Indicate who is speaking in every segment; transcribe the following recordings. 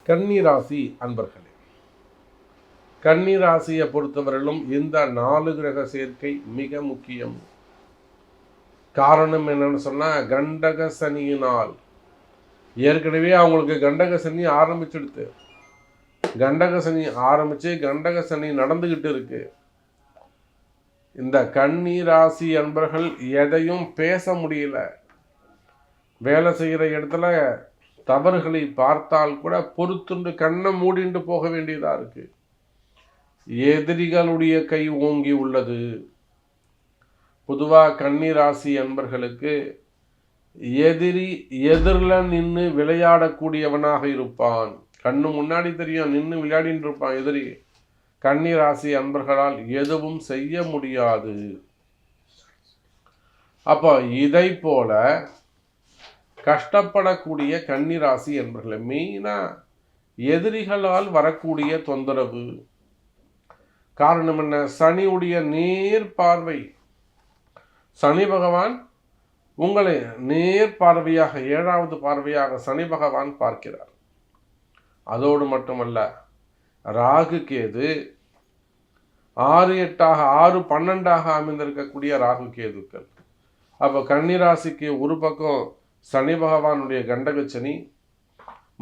Speaker 1: கன்னிராசி அன்பர்களே, கன்னிராசியை பொறுத்தவரையிலும் இந்த 4 கிரக சேர்க்கை மிக முக்கியம். காரணம் என்னன்னு சொன்னா, கண்டக சனியினால் ஏற்கனவே அவங்களுக்கு கண்டக சனி ஆரம்பிச்சிடுது. கண்டக சனி ஆரம்பிச்சு கண்டக சனி நடந்துகிட்டு இருக்கு. இந்த கன்னிராசி அன்பர்கள் எதையும் பேச முடியல. வேலை செய்கிற இடத்துல தவறுகளை பார்த்தால் கூட பொறுத்துண்டு கண்ணை மூடிண்டு போக வேண்டியதா இருக்கு. எதிரிகளுடைய கை ஓங்கி உள்ளது. பொதுவாக கன்னிராசி அன்பர்களுக்கு எதிரில் நின்று விளையாடக்கூடியவனாக இருப்பான். கண்ணு முன்னாடி தெரியும், நின்று விளையாடின்னு இருப்பான் எதிரி. கன்னிராசி அன்பர்களால் எதுவும் செய்ய முடியாது. அப்போ இதை போல கஷ்டப்படக்கூடிய கன்னிராசி என்பர்களை மெயினாக எதிரிகளால் வரக்கூடிய தொந்தரவு. காரணம் என்ன? சனியுடைய நேர் பார்வை. சனி பகவான் உங்களை நேர் பார்வையாக 7வது பார்வையாக சனி பகவான் பார்க்கிறார். அதோடு மட்டுமல்ல, ராகு கேது 6, 8ஆக 6, 12ஆக அமைந்திருக்கக்கூடிய ராகு கேதுக்கள். அப்போ கன்னிராசிக்கு ஒரு பக்கம் சனி பகவானுடைய கண்டக சனி,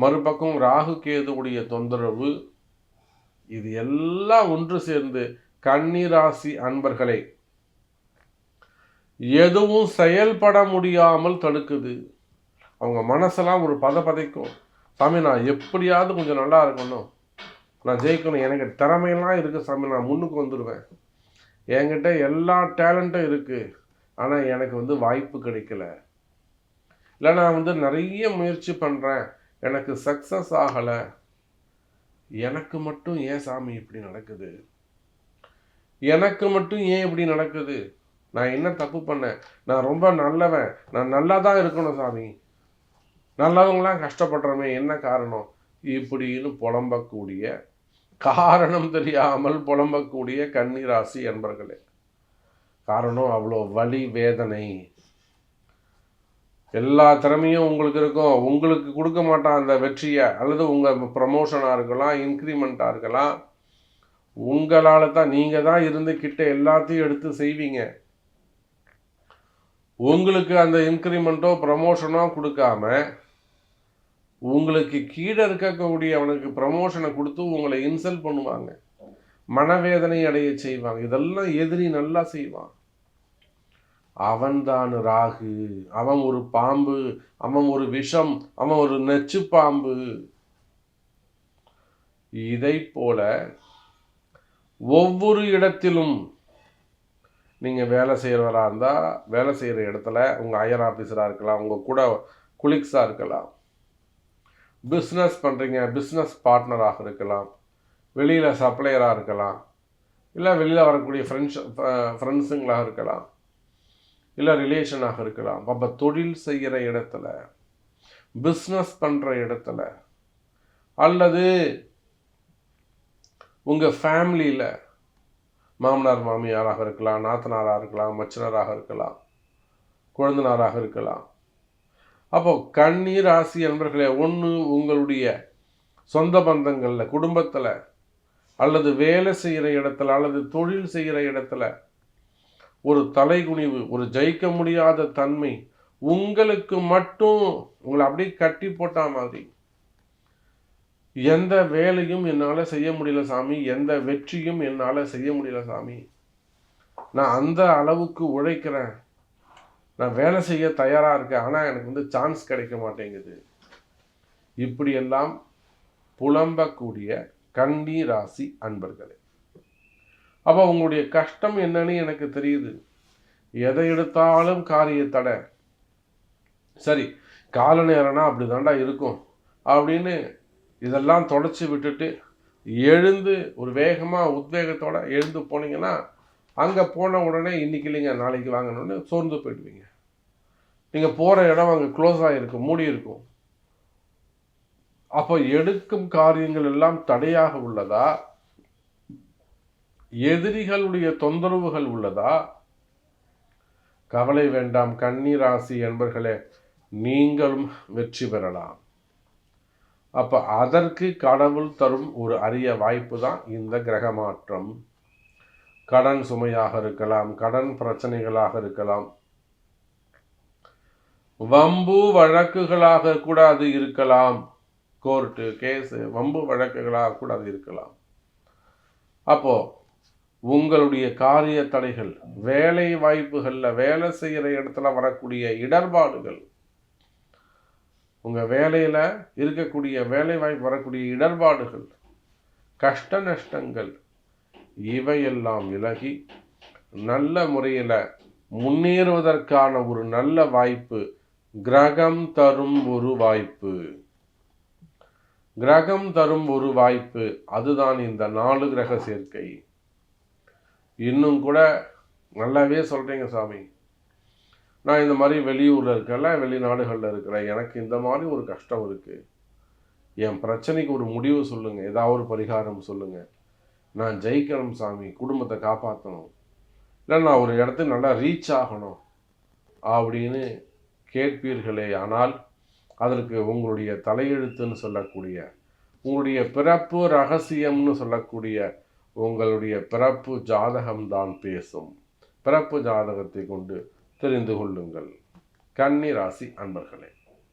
Speaker 1: மறுபக்கம் ராகு கேதுவுடைய தொந்தரவு. இது எல்லாம் ஒன்று சேர்ந்து கன்னிராசி அன்பர்களை எதுவும் செயல்பட முடியாமல் தடுக்குது. அவங்க மனசெல்லாம் ஒரு பதைக்கும். சாமி, நான் எப்படியாவது கொஞ்சம் நல்லா இருக்கணும், நான் ஜெயிக்கணும், எனக்கு திறமையெல்லாம் இருக்குது சாமி, நான் முன்னுக்கு வந்துடுவேன், என்கிட்ட எல்லா டேலண்ட்டும் இருக்குது, ஆனால் எனக்கு வாய்ப்பு கிடைக்கல, இல்லை நான் நிறைய முயற்சி பண்ணுறேன், எனக்கு சக்ஸஸ் ஆகலை, எனக்கு மட்டும் ஏன் சாமி இப்படி நடக்குது, எனக்கு மட்டும் ஏன் இப்படி நடக்குது, நான் என்ன தப்பு பண்ணேன், நான் ரொம்ப நல்லவன், நான் நல்லா தான் இருக்கணும் சாமி, நல்லவங்களாம் கஷ்டப்படுறமே, என்ன காரணம், இப்படின்னு புலம்பக்கூடிய, காரணம் தெரியாமல் புலம்பக்கூடிய கன்னிராசி என்பர்களே. காரணம் அவ்வளோ வலி வேதனை. எல்லா திறமையும் உங்களுக்கு இருக்கும், உங்களுக்கு கொடுக்க மாட்டான் அந்த வெற்றியை. அல்லது உங்கள் ப்ரமோஷனாக இருக்கலாம், இன்க்ரிமெண்ட்டாக இருக்கலாம், உங்களால் தான், நீங்கள் தான் இருந்து கிட்ட எல்லாத்தையும் எடுத்து செய்வீங்க. உங்களுக்கு அந்த இன்க்ரிமெண்ட்டோ ப்ரமோஷனோ கொடுக்காம உங்களுக்கு கீழே இருக்கக்கூடிய அவனுக்கு ப்ரமோஷனை கொடுத்து உங்களை இன்சல்ட் பண்ணுவாங்க, மனவேதனை அடைய செய்வாங்க. இதெல்லாம் எதிரி நல்லா செய்வான். அவன்தான் ராகு. அவன் ஒரு பாம்பு, அவன் ஒரு விஷம், அவன் ஒரு நச்சு பாம்பு. இதை போல ஒவ்வொரு இடத்திலும் நீங்கள் வேலை செய்கிறவராக இருந்தால், வேலை செய்கிற இடத்துல உங்கள் ஹையர் ஆஃபீஸராக இருக்கலாம், உங்கள் கூட குலிக்ஸாக இருக்கலாம், பிஸ்னஸ் பண்ணுறீங்க, பிஸ்னஸ் பார்ட்னராக இருக்கலாம், வெளியில் சப்ளையராக இருக்கலாம், இல்லை வெளியில் வரக்கூடிய ஃப்ரெண்ட்ஸுங்களாக இருக்கலாம், இல்லை ரிலேஷனாக இருக்கலாம். அப்போ தொழில் செய்கிற இடத்துல, பிஸ்னஸ் பண்ணுற இடத்துல, அல்லது உங்கள் ஃபேமிலியில் மாமனார் மாமியாராக இருக்கலாம், நாத்தனாராக இருக்கலாம், மச்சனராக இருக்கலாம், குழந்தனாராக இருக்கலாம். அப்போ கன்னிராசி என்பர்களே, ஒன்று உங்களுடைய சொந்த பந்தங்களில், குடும்பத்தில், அல்லது வேலை செய்கிற இடத்துல, அல்லது தொழில் செய்கிற இடத்துல ஒரு தலைகுனிவு, ஒரு ஜெயிக்க முடியாத தன்மை, உங்களுக்கு மட்டும் உங்களை அப்படியே கட்டி போட்டா மாதிரி, எந்த வேலையும் என்னால் செய்ய முடியல சாமி, எந்த வெற்றியும் என்னால் செய்ய முடியல சாமி, நான் அந்த அளவுக்கு உழைக்கிறேன், நான் வேலை செய்ய தயாராக இருக்கேன், ஆனால் எனக்கு சான்ஸ் கிடைக்க மாட்டேங்குது, இப்படியெல்லாம் புலம்பக்கூடிய கன்னி ராசி அன்பர்களே. அப்போ உங்களுடைய கஷ்டம் என்னன்னு எனக்கு தெரியுது. எதை எடுத்தாலும் காரிய தடை. சரி, கால நேரம்னா அப்படி தாண்டா இருக்கும் அப்படின்னு இதெல்லாம் தொடச்சி விட்டுட்டு எழுந்து ஒரு வேகமாக உத்வேகத்தோடு எழுந்து போனீங்கன்னா, அங்கே போன உடனே இன்றைக்கி இல்லைங்க நாளைக்கு வாங்கணுன்னு சோர்ந்து போயிடுவீங்க. நீங்கள் போகிற இடம் அங்கே க்ளோஸ் ஆகிருக்கும், மூடி இருக்கும். அப்போ எடுக்கும் காரியங்கள் எல்லாம் தடையாக உள்ளதா, எதிரிகளுடைய தொந்தரவுகள் உள்ளதா? கவலை வேண்டாம் கன்னி ராசி என்பர்களே, நீங்களும் வெற்றி பெறலாம். அப்போ அதற்கு கடவுள் தரும் ஒரு அரிய வாய்ப்பு தான் இந்த கிரக மாற்றம். கடன் சுமையாக இருக்கலாம், கடன் பிரச்சனைகளாக இருக்கலாம், வம்பு வழக்குகளாக கூட அது இருக்கலாம். கோர்ட்டு கேஸு வம்பு வழக்குகளாக கூட அது இருக்கலாம். அப்போ உங்களுடைய காரிய தடைகள், வேலை வாய்ப்புகளில் வேலை செய்கிற இடத்துல வரக்கூடிய இடர்பாடுகள், உங்கள் வேலையில் இருக்கக்கூடிய வேலை வாய்ப்பு வரக்கூடிய இடர்பாடுகள், கஷ்ட நஷ்டங்கள், இவையெல்லாம் விலகி நல்ல முறையில் முன்னேறுவதற்கான ஒரு நல்ல வாய்ப்பு கிரகம் தரும் ஒரு வாய்ப்பு. கிரகம் தரும் ஒரு வாய்ப்பு, அதுதான் இந்த 4 கிரக சேர்க்கை. இன்னும் கூட நல்லாவே சொல்கிறீங்க சாமி, நான் இந்த மாதிரி வெளியூரில் இருக்கல, வெளிநாடுகளில் இருக்கிறேன், எனக்கு இந்த மாதிரி ஒரு கஷ்டம் இருக்குது, என் பிரச்சனைக்கு ஒரு முடிவு சொல்லுங்கள், ஏதாவது ஒரு பரிகாரம் சொல்லுங்கள், நான் ஜெயிக்கணும் சாமி, குடும்பத்தை காப்பாற்றணும், இல்லை நான் ஒரு இடத்துக்கு நல்லா ரீச் ஆகணும் அப்படின்னு கேட்பீர்களே, ஆனால் அதற்கு உங்களுடைய தலையெழுத்துன்னு சொல்லக்கூடிய, உங்களுடைய பிறப்பு ரகசியம்னு சொல்லக்கூடிய உங்களுடைய பிறப்பு ஜாதகம்தான் பேசும். பிறப்பு ஜாதகத்தை கொண்டு தெரிந்து கொள்ளுங்கள். கன்னி ராசி அன்பர்களே.